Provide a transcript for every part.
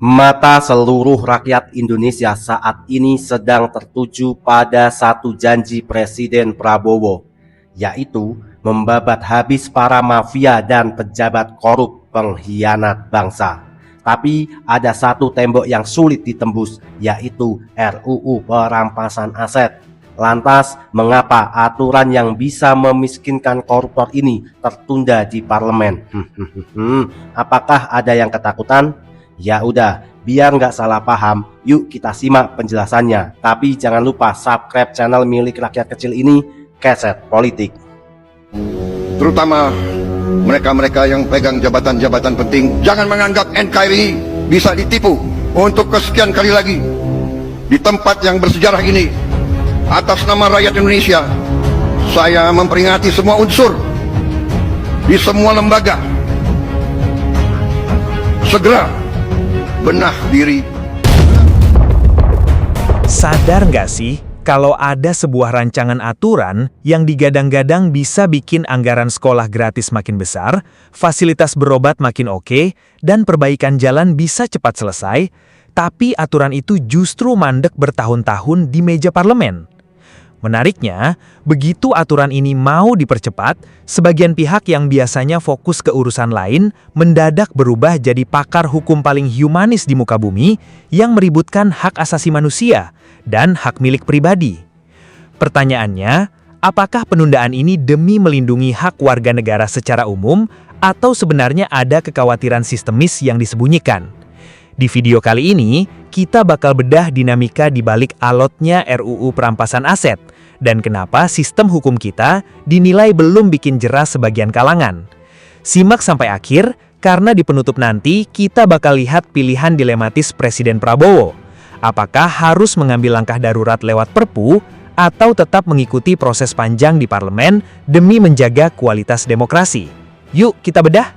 Mata seluruh rakyat Indonesia saat ini sedang tertuju pada satu janji Presiden Prabowo, yaitu membabat habis para mafia dan pejabat korup pengkhianat bangsa. Tapi ada satu tembok yang sulit ditembus, yaitu RUU perampasan aset. Lantas, mengapa aturan yang bisa memiskinkan koruptor ini tertunda di parlemen? Apakah ada yang ketakutan? Ya udah, biar nggak salah paham, yuk kita simak penjelasannya. Tapi jangan lupa subscribe channel milik rakyat kecil ini, Keset Politik. Terutama mereka-mereka yang pegang jabatan-jabatan penting, jangan menganggap NKRI bisa ditipu untuk kesekian kali lagi. Di tempat yang bersejarah ini, atas nama rakyat Indonesia, saya memperingati semua unsur di semua lembaga segera benah diri. Sadar nggak sih kalau ada sebuah rancangan aturan yang digadang-gadang bisa bikin anggaran sekolah gratis makin besar, fasilitas berobat makin oke, dan perbaikan jalan bisa cepat selesai, tapi aturan itu justru mandek bertahun-tahun di meja parlemen. Menariknya, begitu aturan ini mau dipercepat, sebagian pihak yang biasanya fokus ke urusan lain mendadak berubah jadi pakar hukum paling humanis di muka bumi yang meributkan hak asasi manusia dan hak milik pribadi. Pertanyaannya, apakah penundaan ini demi melindungi hak warga negara secara umum atau sebenarnya ada kekhawatiran sistemis yang disembunyikan? Di video kali ini, kita bakal bedah dinamika di balik alotnya RUU perampasan aset dan kenapa sistem hukum kita dinilai belum bikin jera sebagian kalangan. Simak sampai akhir, karena di penutup nanti kita bakal lihat pilihan dilematis Presiden Prabowo. Apakah harus mengambil langkah darurat lewat Perpu atau tetap mengikuti proses panjang di parlemen demi menjaga kualitas demokrasi? Yuk kita bedah!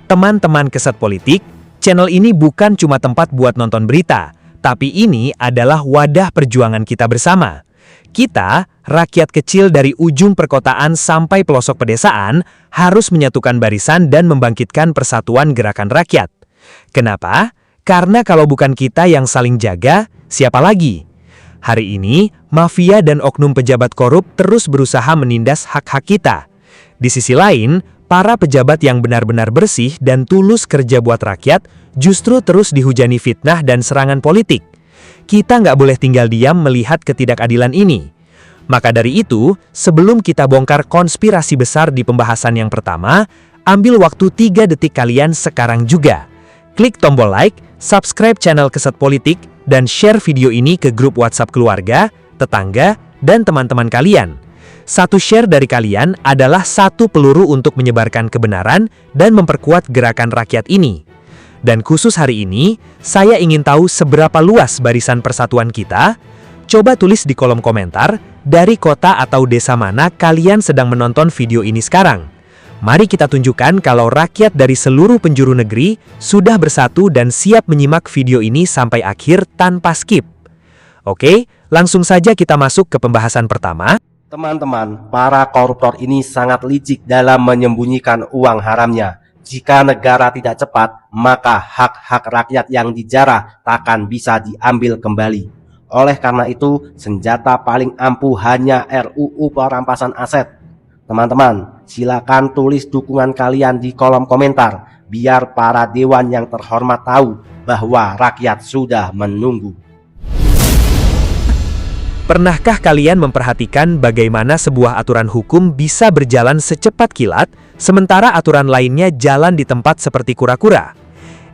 Teman-teman Keset Politik, channel ini bukan cuma tempat buat nonton berita, tapi ini adalah wadah perjuangan kita bersama. Kita, rakyat kecil dari ujung perkotaan sampai pelosok pedesaan, harus menyatukan barisan dan membangkitkan persatuan gerakan rakyat. Kenapa? Karena kalau bukan kita yang saling jaga, siapa lagi? Hari ini, mafia dan oknum pejabat korup terus berusaha menindas hak-hak kita. Di sisi lain, para pejabat yang benar-benar bersih dan tulus kerja buat rakyat justru terus dihujani fitnah dan serangan politik. Kita nggak boleh tinggal diam melihat ketidakadilan ini. Maka dari itu, sebelum kita bongkar konspirasi besar di pembahasan yang pertama, ambil waktu 3 detik kalian sekarang juga. Klik tombol like, subscribe channel Keset Politik, dan share video ini ke grup WhatsApp keluarga, tetangga, dan teman-teman kalian. Satu share dari kalian adalah satu peluru untuk menyebarkan kebenaran dan memperkuat gerakan rakyat ini. Dan khusus hari ini, saya ingin tahu seberapa luas barisan persatuan kita. Coba tulis di kolom komentar, dari kota atau desa mana kalian sedang menonton video ini sekarang. Mari kita tunjukkan kalau rakyat dari seluruh penjuru negeri sudah bersatu dan siap menyimak video ini sampai akhir tanpa skip. Oke, langsung saja kita masuk ke pembahasan pertama. Teman-teman, para koruptor ini sangat licik dalam menyembunyikan uang haramnya. Jika negara tidak cepat, maka hak-hak rakyat yang dijarah takkan bisa diambil kembali. Oleh karena itu, senjata paling ampuh hanya RUU perampasan aset. Teman-teman, silakan tulis dukungan kalian di kolom komentar, biar para dewan yang terhormat tahu bahwa rakyat sudah menunggu. Pernahkah kalian memperhatikan bagaimana sebuah aturan hukum bisa berjalan secepat kilat, sementara aturan lainnya jalan di tempat seperti kura-kura?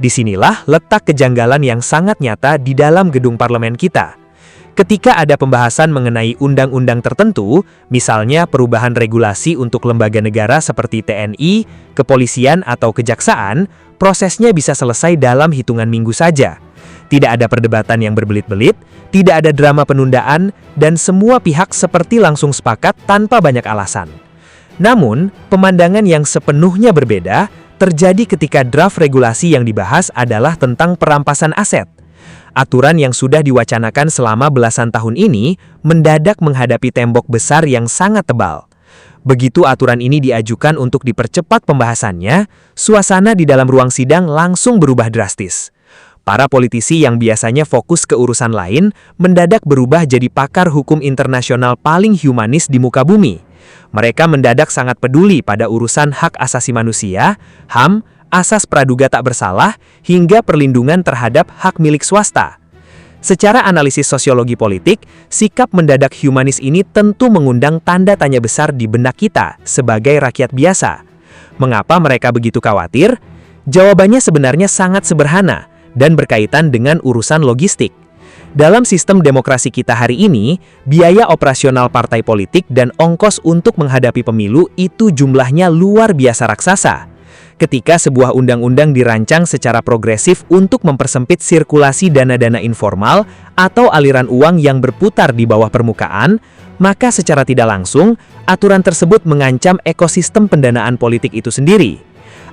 Disinilah letak kejanggalan yang sangat nyata di dalam gedung parlemen kita. Ketika ada pembahasan mengenai undang-undang tertentu, misalnya perubahan regulasi untuk lembaga negara seperti TNI, kepolisian, atau kejaksaan, prosesnya bisa selesai dalam hitungan minggu saja. Tidak ada perdebatan yang berbelit-belit, tidak ada drama penundaan, dan semua pihak seperti langsung sepakat tanpa banyak alasan. Namun, pemandangan yang sepenuhnya berbeda terjadi ketika draft regulasi yang dibahas adalah tentang perampasan aset. Aturan yang sudah diwacanakan selama belasan tahun ini mendadak menghadapi tembok besar yang sangat tebal. Begitu aturan ini diajukan untuk dipercepat pembahasannya, suasana di dalam ruang sidang langsung berubah drastis. Para politisi yang biasanya fokus ke urusan lain, mendadak berubah jadi pakar hukum internasional paling humanis di muka bumi. Mereka mendadak sangat peduli pada urusan hak asasi manusia, HAM, asas praduga tak bersalah, hingga perlindungan terhadap hak milik swasta. Secara analisis sosiologi politik, sikap mendadak humanis ini tentu mengundang tanda tanya besar di benak kita sebagai rakyat biasa. Mengapa mereka begitu khawatir? Jawabannya sebenarnya sangat sederhana dan berkaitan dengan urusan logistik. Dalam sistem demokrasi kita hari ini, biaya operasional partai politik dan ongkos untuk menghadapi pemilu itu jumlahnya luar biasa raksasa. Ketika sebuah undang-undang dirancang secara progresif untuk mempersempit sirkulasi dana-dana informal atau aliran uang yang berputar di bawah permukaan, maka secara tidak langsung, aturan tersebut mengancam ekosistem pendanaan politik itu sendiri.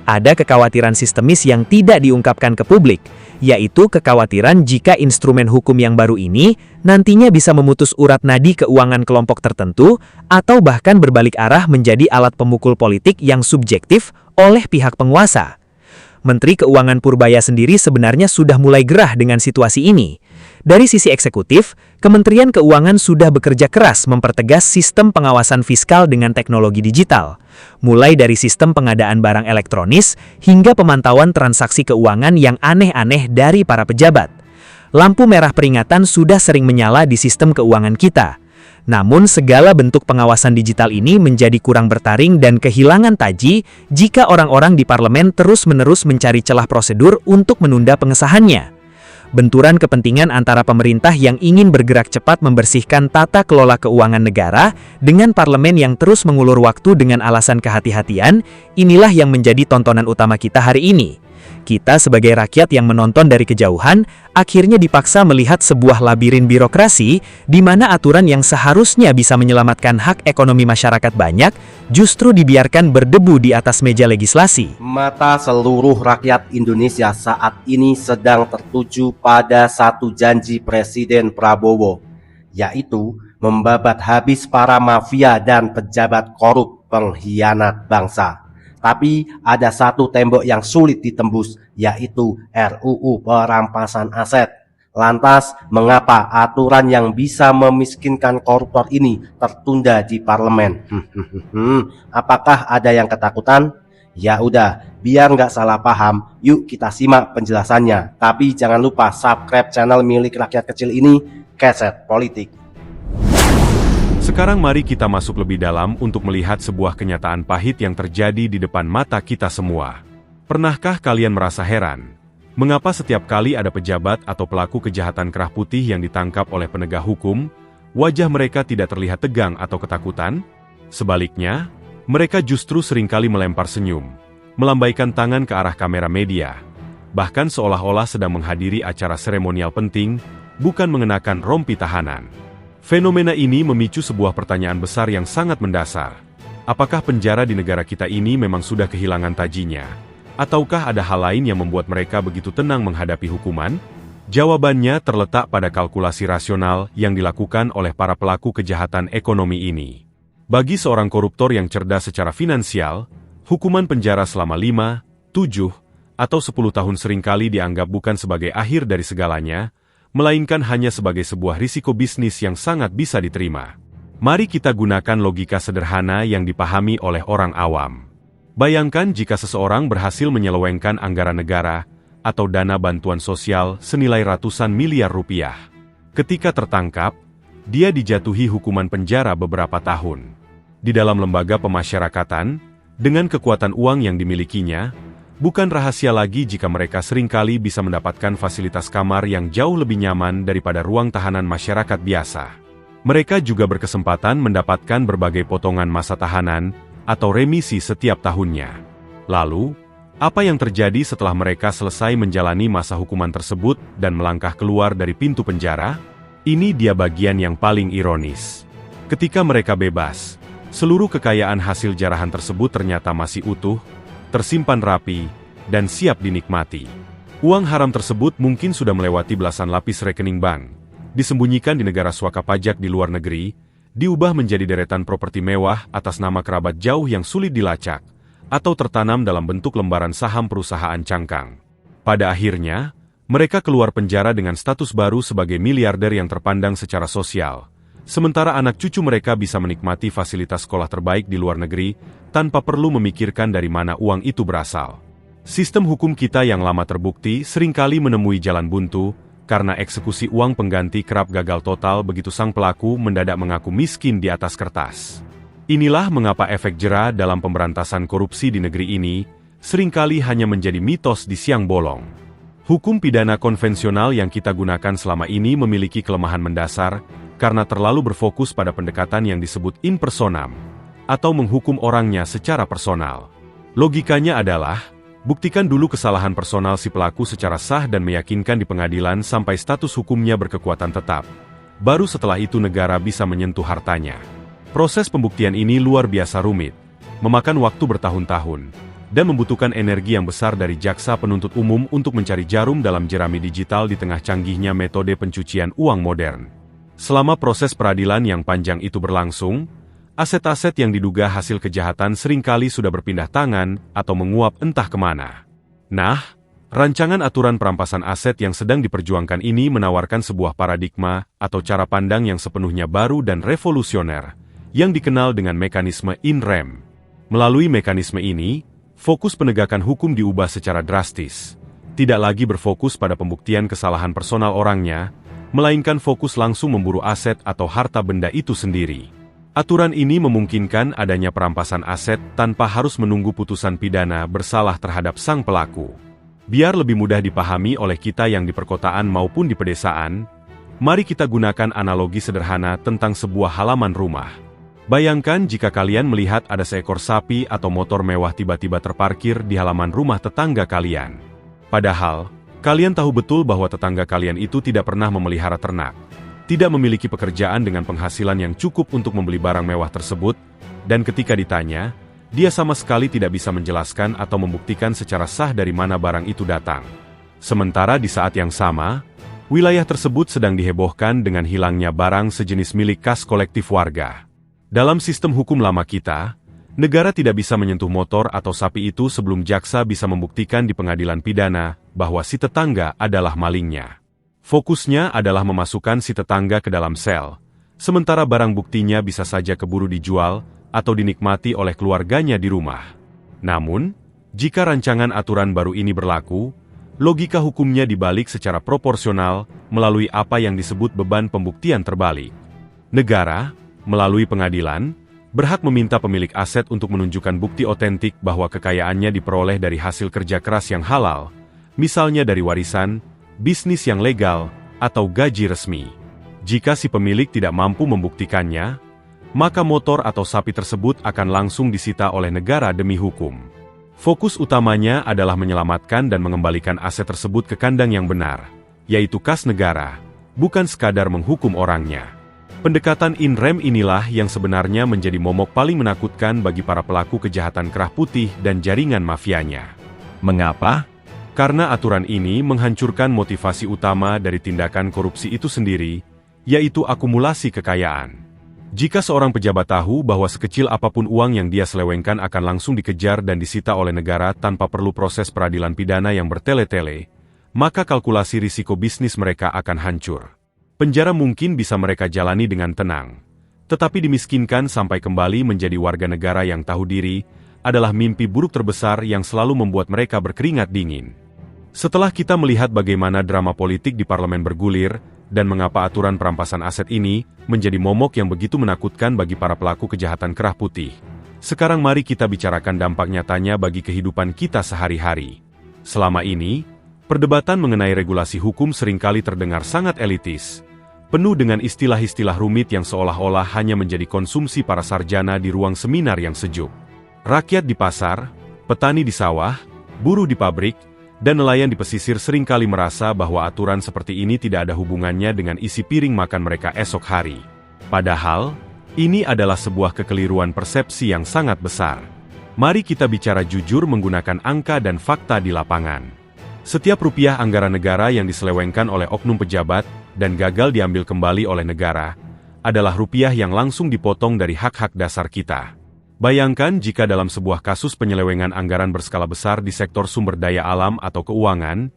Ada kekhawatiran sistemis yang tidak diungkapkan ke publik, yaitu kekhawatiran jika instrumen hukum yang baru ini nantinya bisa memutus urat nadi keuangan kelompok tertentu atau bahkan berbalik arah menjadi alat pemukul politik yang subjektif oleh pihak penguasa. Menteri Keuangan Purbaya sendiri sebenarnya sudah mulai gerah dengan situasi ini. Dari sisi eksekutif, Kementerian Keuangan sudah bekerja keras mempertegas sistem pengawasan fiskal dengan teknologi digital, mulai dari sistem pengadaan barang elektronis hingga pemantauan transaksi keuangan yang aneh-aneh dari para pejabat. Lampu merah peringatan sudah sering menyala di sistem keuangan kita. Namun segala bentuk pengawasan digital ini menjadi kurang bertaring dan kehilangan taji jika orang-orang di parlemen terus-menerus mencari celah prosedur untuk menunda pengesahannya. Benturan kepentingan antara pemerintah yang ingin bergerak cepat membersihkan tata kelola keuangan negara dengan parlemen yang terus mengulur waktu dengan alasan kehati-hatian, inilah yang menjadi tontonan utama kita hari ini. Kita sebagai rakyat yang menonton dari kejauhan, akhirnya dipaksa melihat sebuah labirin birokrasi di mana aturan yang seharusnya bisa menyelamatkan hak ekonomi masyarakat banyak, justru dibiarkan berdebu di atas meja legislasi. Mata seluruh rakyat Indonesia saat ini sedang tertuju pada satu janji Presiden Prabowo, yaitu membabat habis para mafia dan pejabat korup pengkhianat bangsa. Tapi ada satu tembok yang sulit ditembus, yaitu RUU Perampasan Aset. Lantas, mengapa aturan yang bisa memiskinkan koruptor ini tertunda di parlemen? Apakah ada yang ketakutan? Ya udah, biar nggak salah paham, yuk kita simak penjelasannya. Tapi jangan lupa subscribe channel milik rakyat kecil ini, Keset Politik. Sekarang mari kita masuk lebih dalam untuk melihat sebuah kenyataan pahit yang terjadi di depan mata kita semua. Pernahkah kalian merasa heran? Mengapa setiap kali ada pejabat atau pelaku kejahatan kerah putih yang ditangkap oleh penegak hukum, wajah mereka tidak terlihat tegang atau ketakutan? Sebaliknya, mereka justru seringkali melempar senyum, melambaikan tangan ke arah kamera media, bahkan seolah-olah sedang menghadiri acara seremonial penting, bukan mengenakan rompi tahanan. Fenomena ini memicu sebuah pertanyaan besar yang sangat mendasar. Apakah penjara di negara kita ini memang sudah kehilangan tajinya? Ataukah ada hal lain yang membuat mereka begitu tenang menghadapi hukuman? Jawabannya terletak pada kalkulasi rasional yang dilakukan oleh para pelaku kejahatan ekonomi ini. Bagi seorang koruptor yang cerdas secara finansial, hukuman penjara selama 5, 7, atau 10 tahun seringkali dianggap bukan sebagai akhir dari segalanya, melainkan hanya sebagai sebuah risiko bisnis yang sangat bisa diterima. Mari kita gunakan logika sederhana yang dipahami oleh orang awam. Bayangkan jika seseorang berhasil menyelewengkan anggaran negara atau dana bantuan sosial senilai ratusan miliar rupiah. Ketika tertangkap, dia dijatuhi hukuman penjara beberapa tahun. Di dalam lembaga pemasyarakatan, dengan kekuatan uang yang dimilikinya, bukan rahasia lagi jika mereka seringkali bisa mendapatkan fasilitas kamar yang jauh lebih nyaman daripada ruang tahanan masyarakat biasa. Mereka juga berkesempatan mendapatkan berbagai potongan masa tahanan atau remisi setiap tahunnya. Lalu, apa yang terjadi setelah mereka selesai menjalani masa hukuman tersebut dan melangkah keluar dari pintu penjara? Ini dia bagian yang paling ironis. Ketika mereka bebas, seluruh kekayaan hasil jarahan tersebut ternyata masih utuh, tersimpan rapi, dan siap dinikmati. Uang haram tersebut mungkin sudah melewati belasan lapis rekening bank, disembunyikan di negara suaka pajak di luar negeri, diubah menjadi deretan properti mewah atas nama kerabat jauh yang sulit dilacak, atau tertanam dalam bentuk lembaran saham perusahaan cangkang. Pada akhirnya, Mereka keluar penjara dengan status baru sebagai miliarder yang terpandang secara sosial. Sementara anak cucu mereka bisa menikmati fasilitas sekolah terbaik di luar negeri tanpa perlu memikirkan dari mana uang itu berasal. Sistem hukum kita yang lama terbukti seringkali menemui jalan buntu karena eksekusi uang pengganti kerap gagal total begitu sang pelaku mendadak mengaku miskin di atas kertas. Inilah mengapa efek jera dalam pemberantasan korupsi di negeri ini seringkali hanya menjadi mitos di siang bolong. Hukum pidana konvensional yang kita gunakan selama ini memiliki kelemahan mendasar karena terlalu berfokus pada pendekatan yang disebut in personam, atau menghukum orangnya secara personal. Logikanya adalah, buktikan dulu kesalahan personal si pelaku secara sah dan meyakinkan di pengadilan sampai status hukumnya berkekuatan tetap. Baru setelah itu negara bisa menyentuh hartanya. Proses pembuktian ini luar biasa rumit, memakan waktu bertahun-tahun, dan membutuhkan energi yang besar dari jaksa penuntut umum untuk mencari jarum dalam jerami digital di tengah canggihnya metode pencucian uang modern. Selama proses peradilan yang panjang itu berlangsung, aset-aset yang diduga hasil kejahatan seringkali sudah berpindah tangan atau menguap entah kemana. Nah, rancangan aturan perampasan aset yang sedang diperjuangkan ini menawarkan sebuah paradigma atau cara pandang yang sepenuhnya baru dan revolusioner, yang dikenal dengan mekanisme in rem. Melalui mekanisme ini, fokus penegakan hukum diubah secara drastis. Tidak lagi berfokus pada pembuktian kesalahan personal orangnya, melainkan fokus langsung memburu aset atau harta benda itu sendiri. Aturan ini memungkinkan adanya perampasan aset tanpa harus menunggu putusan pidana bersalah terhadap sang pelaku. Biar lebih mudah dipahami oleh kita yang di perkotaan maupun di pedesaan, mari kita gunakan analogi sederhana tentang sebuah halaman rumah. Bayangkan jika kalian melihat ada seekor sapi atau motor mewah tiba-tiba terparkir di halaman rumah tetangga kalian. Padahal, kalian tahu betul bahwa tetangga kalian itu tidak pernah memelihara ternak, tidak memiliki pekerjaan dengan penghasilan yang cukup untuk membeli barang mewah tersebut, dan ketika ditanya, dia sama sekali tidak bisa menjelaskan atau membuktikan secara sah dari mana barang itu datang. Sementara di saat yang sama, wilayah tersebut sedang dihebohkan dengan hilangnya barang sejenis milik kas kolektif warga. Dalam sistem hukum lama kita, negara tidak bisa menyentuh motor atau sapi itu sebelum jaksa bisa membuktikan di pengadilan pidana bahwa si tetangga adalah malingnya. Fokusnya adalah memasukkan si tetangga ke dalam sel, sementara barang buktinya bisa saja keburu dijual atau dinikmati oleh keluarganya di rumah. Namun, jika rancangan aturan baru ini berlaku, logika hukumnya dibalik secara proporsional melalui apa yang disebut beban pembuktian terbalik. Negara, melalui pengadilan, berhak meminta pemilik aset untuk menunjukkan bukti otentik bahwa kekayaannya diperoleh dari hasil kerja keras yang halal, misalnya dari warisan, bisnis yang legal, atau gaji resmi. Jika si pemilik tidak mampu membuktikannya, maka motor atau sapi tersebut akan langsung disita oleh negara demi hukum. Fokus utamanya adalah menyelamatkan dan mengembalikan aset tersebut ke kandang yang benar, yaitu kas negara, bukan sekadar menghukum orangnya. Pendekatan in rem inilah yang sebenarnya menjadi momok paling menakutkan bagi para pelaku kejahatan kerah putih dan jaringan mafianya. Mengapa? Karena aturan ini menghancurkan motivasi utama dari tindakan korupsi itu sendiri, yaitu akumulasi kekayaan. Jika seorang pejabat tahu bahwa sekecil apapun uang yang dia selewengkan akan langsung dikejar dan disita oleh negara tanpa perlu proses peradilan pidana yang bertele-tele, maka kalkulasi risiko bisnis mereka akan hancur. Penjara mungkin bisa mereka jalani dengan tenang, tetapi dimiskinkan sampai kembali menjadi warga negara yang tahu diri adalah mimpi buruk terbesar yang selalu membuat mereka berkeringat dingin. Setelah kita melihat bagaimana drama politik di parlemen bergulir, dan mengapa aturan perampasan aset ini menjadi momok yang begitu menakutkan bagi para pelaku kejahatan kerah putih, sekarang mari kita bicarakan dampak nyatanya bagi kehidupan kita sehari-hari. Selama ini, perdebatan mengenai regulasi hukum seringkali terdengar sangat elitis, penuh dengan istilah-istilah rumit yang seolah-olah hanya menjadi konsumsi para sarjana di ruang seminar yang sejuk. Rakyat di pasar, petani di sawah, buruh di pabrik, dan nelayan di pesisir seringkali merasa bahwa aturan seperti ini tidak ada hubungannya dengan isi piring makan mereka esok hari. Padahal, ini adalah sebuah kekeliruan persepsi yang sangat besar. Mari kita bicara jujur menggunakan angka dan fakta di lapangan. Setiap rupiah anggaran negara yang diselewengkan oleh oknum pejabat dan gagal diambil kembali oleh negara, adalah rupiah yang langsung dipotong dari hak-hak dasar kita. Bayangkan jika dalam sebuah kasus penyelewengan anggaran berskala besar di sektor sumber daya alam atau keuangan,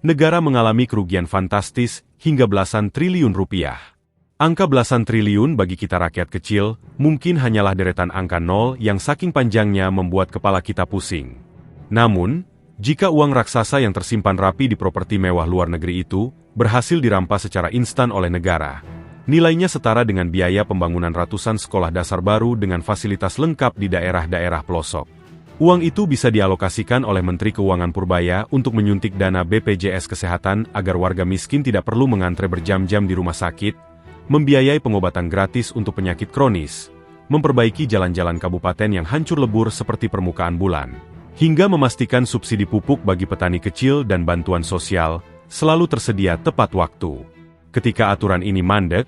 negara mengalami kerugian fantastis hingga belasan triliun rupiah. Angka belasan triliun bagi kita rakyat kecil mungkin hanyalah deretan angka nol yang saking panjangnya membuat kepala kita pusing. Namun, jika uang raksasa yang tersimpan rapi di properti mewah luar negeri itu berhasil dirampas secara instan oleh negara, nilainya setara dengan biaya pembangunan ratusan sekolah dasar baru dengan fasilitas lengkap di daerah-daerah pelosok. Uang itu bisa dialokasikan oleh Menteri Keuangan Purbaya untuk menyuntik dana BPJS Kesehatan agar warga miskin tidak perlu mengantre berjam-jam di rumah sakit, membiayai pengobatan gratis untuk penyakit kronis, memperbaiki jalan-jalan kabupaten yang hancur lebur seperti permukaan bulan, hingga memastikan subsidi pupuk bagi petani kecil dan bantuan sosial selalu tersedia tepat waktu. Ketika aturan ini mandek,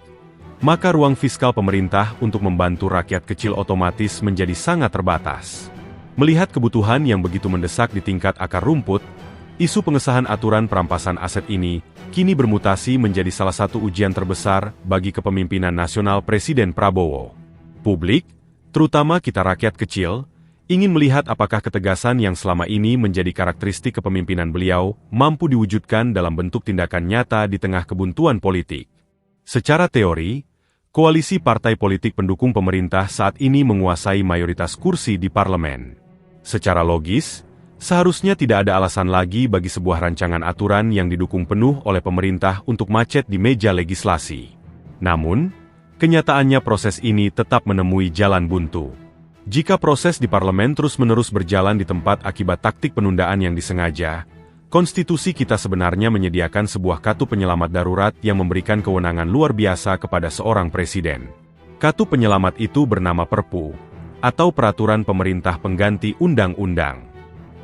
maka ruang fiskal pemerintah untuk membantu rakyat kecil otomatis menjadi sangat terbatas. Melihat kebutuhan yang begitu mendesak di tingkat akar rumput, isu pengesahan aturan perampasan aset ini kini bermutasi menjadi salah satu ujian terbesar bagi kepemimpinan nasional Presiden Prabowo. Publik, terutama kita rakyat kecil, ingin melihat apakah ketegasan yang selama ini menjadi karakteristik kepemimpinan beliau mampu diwujudkan dalam bentuk tindakan nyata di tengah kebuntuan politik. Secara teori, koalisi partai politik pendukung pemerintah saat ini menguasai mayoritas kursi di parlemen. Secara logis, seharusnya tidak ada alasan lagi bagi sebuah rancangan aturan yang didukung penuh oleh pemerintah untuk macet di meja legislasi. Namun, kenyataannya proses ini tetap menemui jalan buntu. Jika proses di parlemen terus-menerus berjalan di tempat akibat taktik penundaan yang disengaja, konstitusi kita sebenarnya menyediakan sebuah kartu penyelamat darurat yang memberikan kewenangan luar biasa kepada seorang presiden. Kartu penyelamat itu bernama Perpu, atau Peraturan Pemerintah Pengganti Undang-Undang.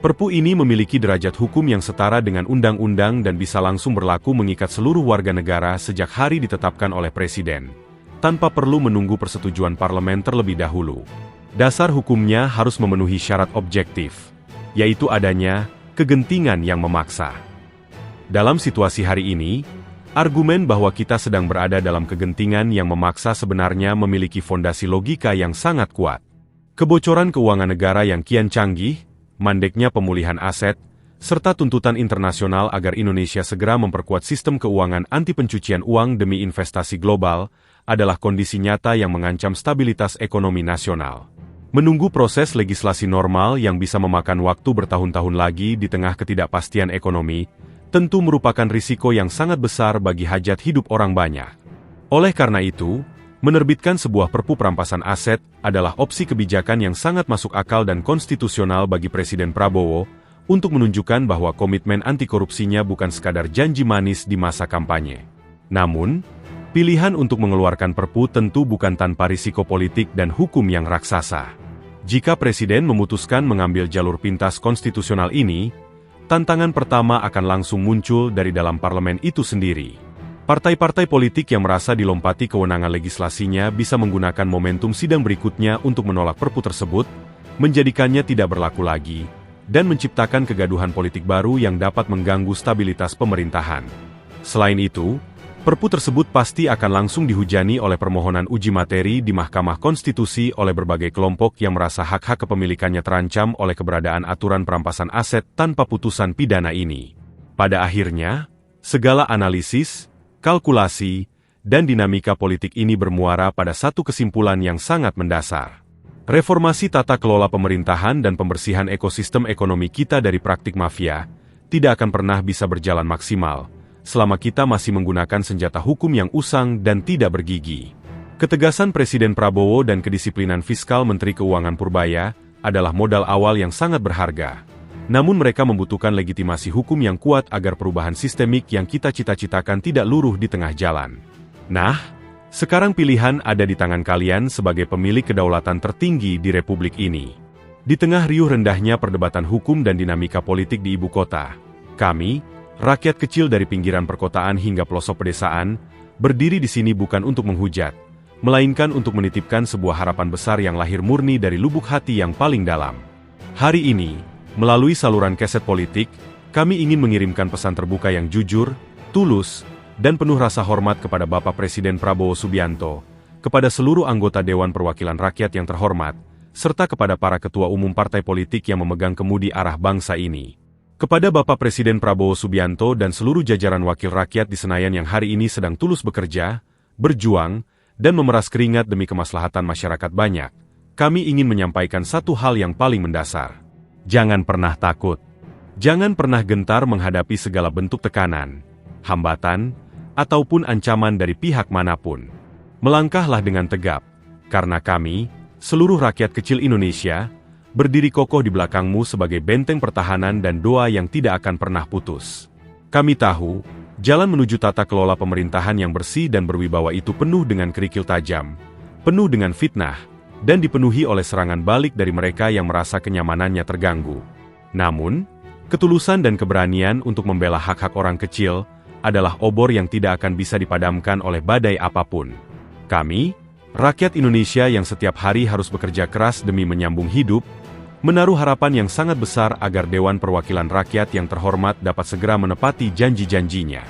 Perpu ini memiliki derajat hukum yang setara dengan undang-undang dan bisa langsung berlaku mengikat seluruh warga negara sejak hari ditetapkan oleh Presiden, tanpa perlu menunggu persetujuan parlemen terlebih dahulu. Dasar hukumnya harus memenuhi syarat objektif, yaitu adanya kegentingan yang memaksa. Dalam situasi hari ini, argumen bahwa kita sedang berada dalam kegentingan yang memaksa sebenarnya memiliki fondasi logika yang sangat kuat. Kebocoran keuangan negara yang kian canggih, mandeknya pemulihan aset, serta tuntutan internasional agar Indonesia segera memperkuat sistem keuangan anti pencucian uang demi investasi global, adalah kondisi nyata yang mengancam stabilitas ekonomi nasional. Menunggu proses legislasi normal yang bisa memakan waktu bertahun-tahun lagi di tengah ketidakpastian ekonomi, tentu merupakan risiko yang sangat besar bagi hajat hidup orang banyak. Oleh karena itu, menerbitkan sebuah perpu perampasan aset adalah opsi kebijakan yang sangat masuk akal dan konstitusional bagi Presiden Prabowo untuk menunjukkan bahwa komitmen anti korupsinya bukan sekadar janji manis di masa kampanye. Namun, pilihan untuk mengeluarkan perpu tentu bukan tanpa risiko politik dan hukum yang raksasa. Jika Presiden memutuskan mengambil jalur pintas konstitusional ini, tantangan pertama akan langsung muncul dari dalam parlemen itu sendiri. Partai-partai politik yang merasa dilompati kewenangan legislasinya bisa menggunakan momentum sidang berikutnya untuk menolak perpu tersebut, menjadikannya tidak berlaku lagi, dan menciptakan kegaduhan politik baru yang dapat mengganggu stabilitas pemerintahan. Selain itu, perpu tersebut pasti akan langsung dihujani oleh permohonan uji materi di Mahkamah Konstitusi oleh berbagai kelompok yang merasa hak-hak kepemilikannya terancam oleh keberadaan aturan perampasan aset tanpa putusan pidana ini. Pada akhirnya, segala analisis, kalkulasi, dan dinamika politik ini bermuara pada satu kesimpulan yang sangat mendasar. Reformasi tata kelola pemerintahan dan pembersihan ekosistem ekonomi kita dari praktik mafia tidak akan pernah bisa berjalan maksimal selama kita masih menggunakan senjata hukum yang usang dan tidak bergigi. Ketegasan Presiden Prabowo dan kedisiplinan fiskal Menteri Keuangan Purbaya adalah modal awal yang sangat berharga. Namun mereka membutuhkan legitimasi hukum yang kuat agar perubahan sistemik yang kita cita-citakan tidak luruh di tengah jalan. Nah, sekarang pilihan ada di tangan kalian sebagai pemilik kedaulatan tertinggi di Republik ini. Di tengah riuh rendahnya perdebatan hukum dan dinamika politik di ibu kota, kami, rakyat kecil dari pinggiran perkotaan hingga pelosok pedesaan, berdiri di sini bukan untuk menghujat, melainkan untuk menitipkan sebuah harapan besar yang lahir murni dari lubuk hati yang paling dalam. Hari ini, melalui saluran keset politik, kami ingin mengirimkan pesan terbuka yang jujur, tulus, dan penuh rasa hormat kepada Bapak Presiden Prabowo Subianto, kepada seluruh anggota Dewan Perwakilan Rakyat yang terhormat, serta kepada para ketua umum partai politik yang memegang kemudi arah bangsa ini. Kepada Bapak Presiden Prabowo Subianto dan seluruh jajaran wakil rakyat di Senayan yang hari ini sedang tulus bekerja, berjuang, dan memeras keringat demi kemaslahatan masyarakat banyak, kami ingin menyampaikan satu hal yang paling mendasar. Jangan pernah takut. Jangan pernah gentar menghadapi segala bentuk tekanan, hambatan, ataupun ancaman dari pihak manapun. Melangkahlah dengan tegap, karena kami, seluruh rakyat kecil Indonesia, berdiri kokoh di belakangmu sebagai benteng pertahanan dan doa yang tidak akan pernah putus. Kami tahu, jalan menuju tata kelola pemerintahan yang bersih dan berwibawa itu penuh dengan kerikil tajam, penuh dengan fitnah, dan dipenuhi oleh serangan balik dari mereka yang merasa kenyamanannya terganggu. Namun, ketulusan dan keberanian untuk membela hak-hak orang kecil adalah obor yang tidak akan bisa dipadamkan oleh badai apapun. Kami, rakyat Indonesia yang setiap hari harus bekerja keras demi menyambung hidup, menaruh harapan yang sangat besar agar Dewan Perwakilan Rakyat yang terhormat dapat segera menepati janji-janjinya.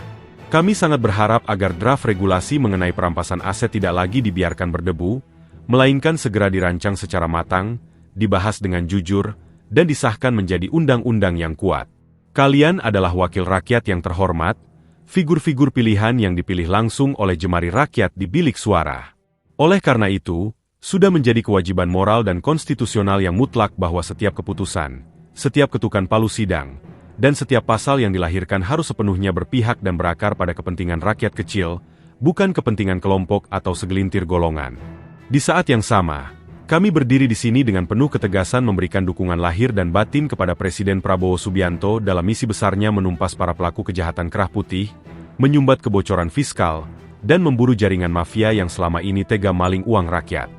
Kami sangat berharap agar draft regulasi mengenai perampasan aset tidak lagi dibiarkan berdebu, melainkan segera dirancang secara matang, dibahas dengan jujur, dan disahkan menjadi undang-undang yang kuat. Kalian adalah wakil rakyat yang terhormat, figur-figur pilihan yang dipilih langsung oleh jemari rakyat di bilik suara. Oleh karena itu, sudah menjadi kewajiban moral dan konstitusional yang mutlak bahwa setiap keputusan, setiap ketukan palu sidang, dan setiap pasal yang dilahirkan harus sepenuhnya berpihak dan berakar pada kepentingan rakyat kecil, bukan kepentingan kelompok atau segelintir golongan. Di saat yang sama, kami berdiri di sini dengan penuh ketegasan memberikan dukungan lahir dan batin kepada Presiden Prabowo Subianto dalam misi besarnya menumpas para pelaku kejahatan kerah putih, menyumbat kebocoran fiskal, dan memburu jaringan mafia yang selama ini tega maling uang rakyat.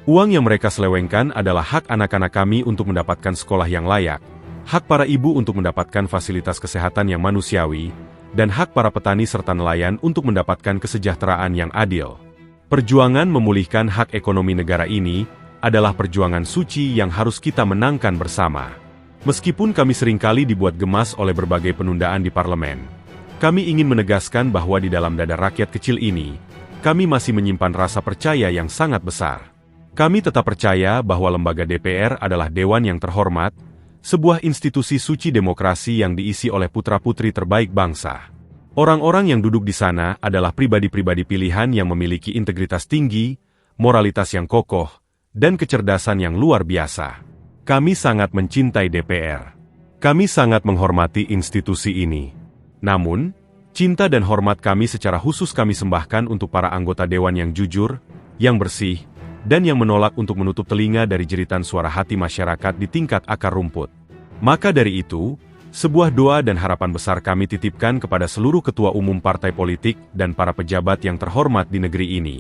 Uang yang mereka selewengkan adalah hak anak-anak kami untuk mendapatkan sekolah yang layak, hak para ibu untuk mendapatkan fasilitas kesehatan yang manusiawi, dan hak para petani serta nelayan untuk mendapatkan kesejahteraan yang adil. Perjuangan memulihkan hak ekonomi negara ini adalah perjuangan suci yang harus kita menangkan bersama. Meskipun kami seringkali dibuat gemas oleh berbagai penundaan di parlemen, kami ingin menegaskan bahwa di dalam dada rakyat kecil ini, kami masih menyimpan rasa percaya yang sangat besar. Kami tetap percaya bahwa lembaga DPR adalah dewan yang terhormat, sebuah institusi suci demokrasi yang diisi oleh putra-putri terbaik bangsa. Orang-orang yang duduk di sana adalah pribadi-pribadi pilihan yang memiliki integritas tinggi, moralitas yang kokoh, dan kecerdasan yang luar biasa. Kami sangat mencintai DPR. Kami sangat menghormati institusi ini. Namun, cinta dan hormat kami secara khusus kami sembahkan untuk para anggota dewan yang jujur, yang bersih, dan yang menolak untuk menutup telinga dari jeritan suara hati masyarakat di tingkat akar rumput. Maka dari itu, sebuah doa dan harapan besar kami titipkan kepada seluruh ketua umum partai politik dan para pejabat yang terhormat di negeri ini.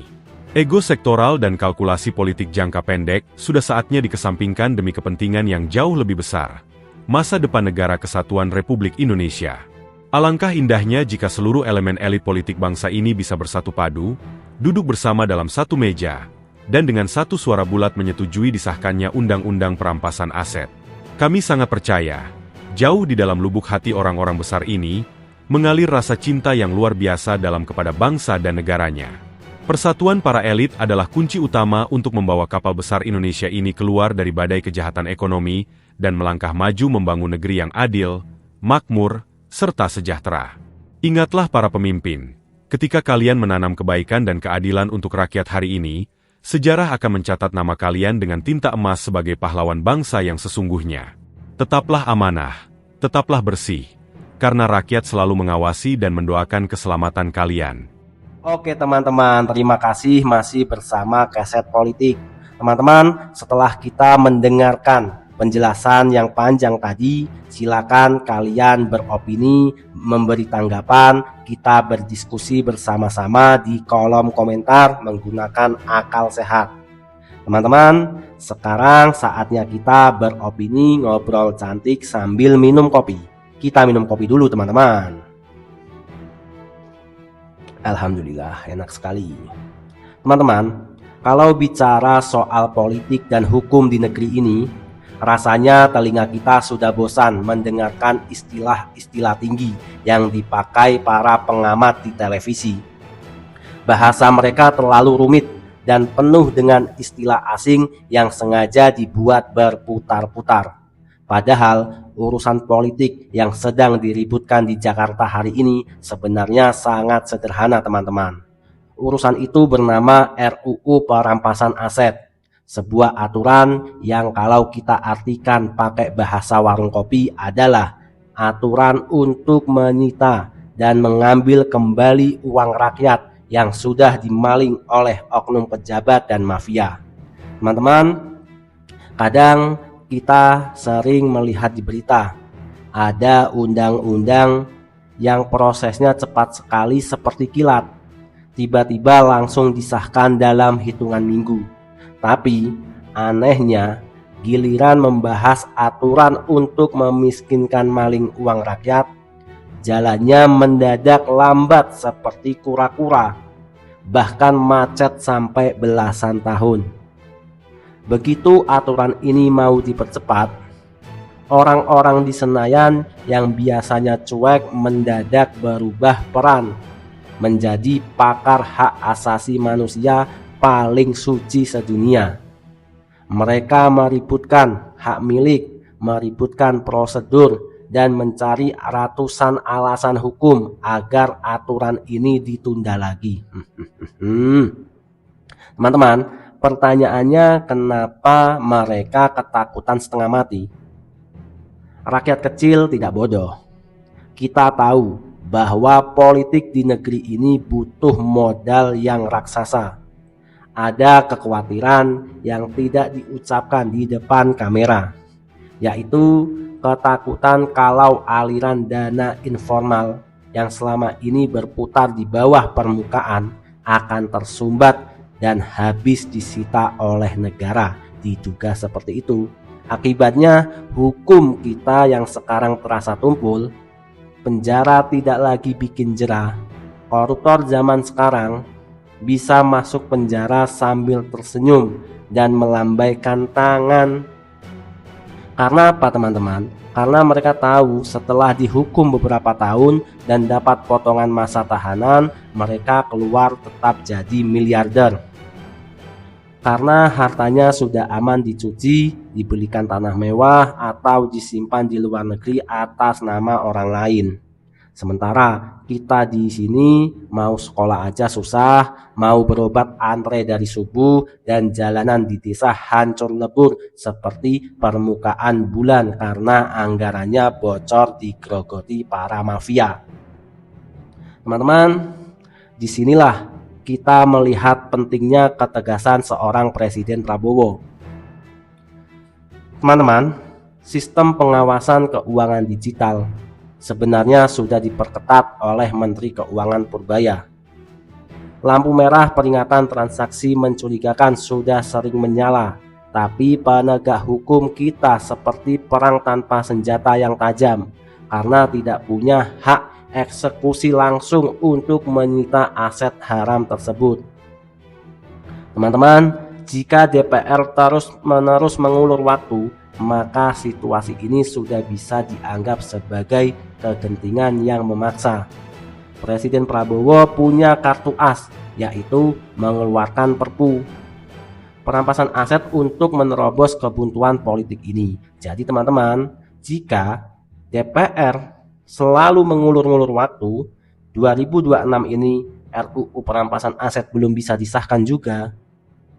Ego sektoral dan kalkulasi politik jangka pendek sudah saatnya dikesampingkan demi kepentingan yang jauh lebih besar, masa depan negara kesatuan Republik Indonesia. Alangkah indahnya jika seluruh elemen elit politik bangsa ini bisa bersatu padu, duduk bersama dalam satu meja, dan dengan satu suara bulat menyetujui disahkannya Undang-Undang Perampasan Aset. Kami sangat percaya, jauh di dalam lubuk hati orang-orang besar ini, mengalir rasa cinta yang luar biasa dalam kepada bangsa dan negaranya. Persatuan para elit adalah kunci utama untuk membawa kapal besar Indonesia ini keluar dari badai kejahatan ekonomi dan melangkah maju membangun negeri yang adil, makmur, serta sejahtera. Ingatlah para pemimpin, ketika kalian menanam kebaikan dan keadilan untuk rakyat hari ini, sejarah akan mencatat nama kalian dengan tinta emas sebagai pahlawan bangsa yang sesungguhnya. Tetaplah amanah, tetaplah bersih, karena rakyat selalu mengawasi dan mendoakan keselamatan kalian. Oke teman-teman, terima kasih masih bersama Keset Politik. Teman-teman, setelah kita mendengarkan penjelasan yang panjang tadi, silakan kalian beropini, memberi tanggapan, kita berdiskusi bersama-sama di kolom komentar menggunakan akal sehat. Teman-teman, sekarang saatnya kita beropini, ngobrol cantik sambil minum kopi. Kita minum kopi dulu teman-teman. Alhamdulillah, enak sekali. Teman-teman, kalau bicara soal politik dan hukum di negeri ini, rasanya telinga kita sudah bosan mendengarkan istilah-istilah tinggi yang dipakai para pengamat di televisi. Bahasa mereka terlalu rumit dan penuh dengan istilah asing yang sengaja dibuat berputar-putar. Padahal urusan politik yang sedang diributkan di Jakarta hari ini sebenarnya sangat sederhana, teman-teman. Urusan itu bernama RUU Perampasan Aset, sebuah aturan yang kalau kita artikan pakai bahasa warung kopi adalah aturan untuk menyita dan mengambil kembali uang rakyat yang sudah dimaling oleh oknum pejabat dan mafia. Teman-teman, kadang kita sering melihat di berita ada undang-undang yang prosesnya cepat sekali seperti kilat, tiba-tiba langsung disahkan dalam hitungan minggu. Tapi anehnya, giliran membahas aturan untuk memiskinkan maling uang rakyat, jalannya mendadak lambat seperti kura-kura, bahkan macet sampai belasan tahun. Begitu aturan ini mau dipercepat, orang-orang di Senayan yang biasanya cuek mendadak berubah peran menjadi pakar hak asasi manusia paling suci sedunia. Mereka meributkan hak milik, meributkan prosedur, dan mencari ratusan alasan hukum agar aturan ini ditunda lagi. Teman-teman, pertanyaannya kenapa mereka ketakutan setengah mati? Rakyat kecil tidak bodoh. Kita tahu bahwa politik di negeri ini butuh modal yang raksasa. Ada kekhawatiran yang tidak diucapkan di depan kamera, yaitu ketakutan kalau aliran dana informal yang selama ini berputar di bawah permukaan akan tersumbat dan habis disita oleh negara. Diduga seperti itu. Akibatnya hukum kita yang sekarang terasa tumpul, penjara tidak lagi bikin jerah. Koruptor zaman sekarang bisa masuk penjara sambil tersenyum dan melambaikan tangan. Karena apa, teman-teman? Karena mereka tahu setelah dihukum beberapa tahun dan dapat potongan masa tahanan, mereka keluar tetap jadi miliarder. Karena hartanya sudah aman dicuci, dibelikan tanah mewah, atau disimpan di luar negeri atas nama orang lain. Sementara kita di sini mau sekolah aja susah, mau berobat antre dari subuh, dan jalanan di desa hancur lebur seperti permukaan bulan karena anggarannya bocor digerogoti para mafia. Teman-teman, disinilah kita melihat pentingnya ketegasan seorang Presiden Prabowo. Teman-teman, sistem pengawasan keuangan digital sebenarnya sudah diperketat oleh Menteri Keuangan Purbaya. Lampu merah peringatan transaksi mencurigakan sudah sering menyala, tapi penegak hukum kita seperti perang tanpa senjata yang tajam karena tidak punya hak eksekusi langsung untuk menyita aset haram tersebut. Teman-teman, jika DPR terus-menerus mengulur waktu, maka situasi ini sudah bisa dianggap sebagai kegentingan yang memaksa. Presiden Prabowo punya kartu as, yaitu mengeluarkan Perpu perampasan aset untuk menerobos kebuntuan politik ini. Jadi teman-teman, jika DPR selalu mengulur-ngulur waktu, 2026 ini RUU perampasan aset belum bisa disahkan juga,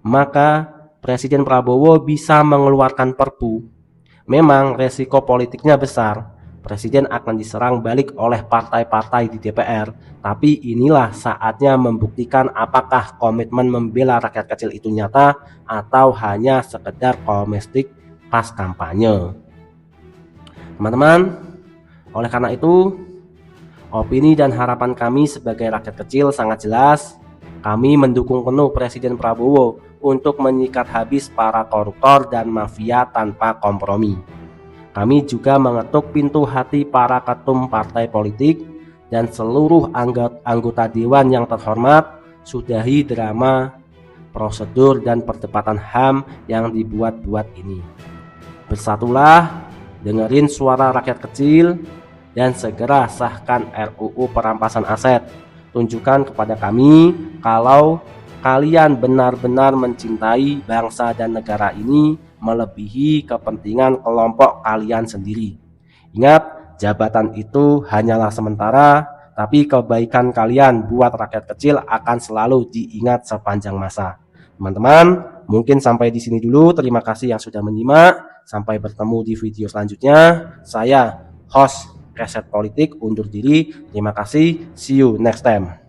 maka Presiden Prabowo bisa mengeluarkan Perpu. Memang resiko politiknya besar, Presiden akan diserang balik oleh partai-partai di DPR, tapi inilah saatnya membuktikan apakah komitmen membela rakyat kecil itu nyata atau hanya sekedar kosmetik pas kampanye. Teman-teman, oleh karena itu, opini dan harapan kami sebagai rakyat kecil sangat jelas. Kami mendukung penuh Presiden Prabowo untuk menyikat habis para koruptor dan mafia tanpa kompromi. Kami juga mengetuk pintu hati para ketum partai politik dan seluruh anggota dewan yang terhormat. Sudahi drama, prosedur, dan perdebatan HAM yang dibuat-buat ini. Bersatulah, dengerin suara rakyat kecil, dan segera sahkan RUU perampasan aset. Tunjukkan kepada kami kalau kalian benar-benar mencintai bangsa dan negara ini melebihi kepentingan kelompok kalian sendiri. Ingat, jabatan itu hanyalah sementara, tapi kebaikan kalian buat rakyat kecil akan selalu diingat sepanjang masa. Teman-teman, mungkin sampai di sini dulu. Terima kasih yang sudah menyimak. Sampai bertemu di video selanjutnya. Saya, host Keset Politik, undur diri. Terima kasih. See you next time.